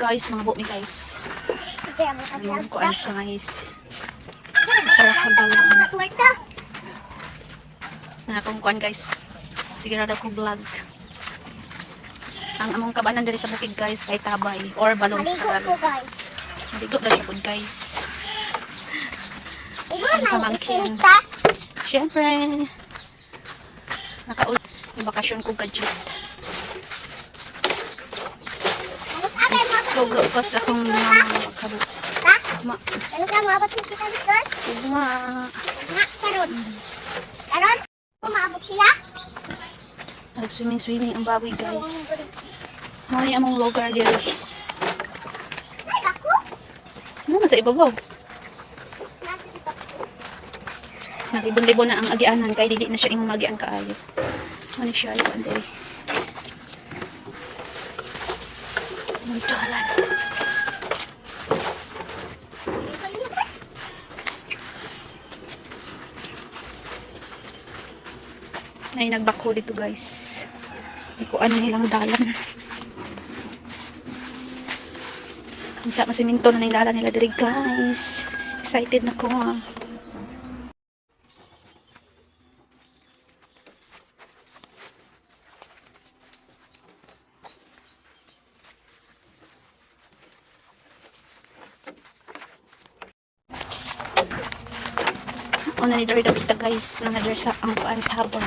guys, mga buo mi guys. Ang kuan guys. Sarap balon. Na akong kuan guys. Sigurado ko vlog. Ang among kabanan diri sa bukid guys kay tabay or balon sa Tagalog. Maligo dali po guys. Ang pamangkin. Siyempre. Naka-ulit yung bakasyon ko gadget. Sugo ko sa akong makabuk. Ano ka maabot sa kita, Mister? Karon. Karon? Maabot siya? Nag-swimming ang baboy guys. Mali among lugar diri. Ay, ako? Ano man sa ibabaw? Naglibon-libon na ang agianan kay dili na siya ing magian kaayo. Ano siya ay diri. Muntalan. Ay nagbako dito guys. Hindi ko ano nilang dalan. Ang masiminto na yung dalan nila diri guys. Excited na ko ha. Una ni dari kita guys. Nangadar sa ang paan tabay.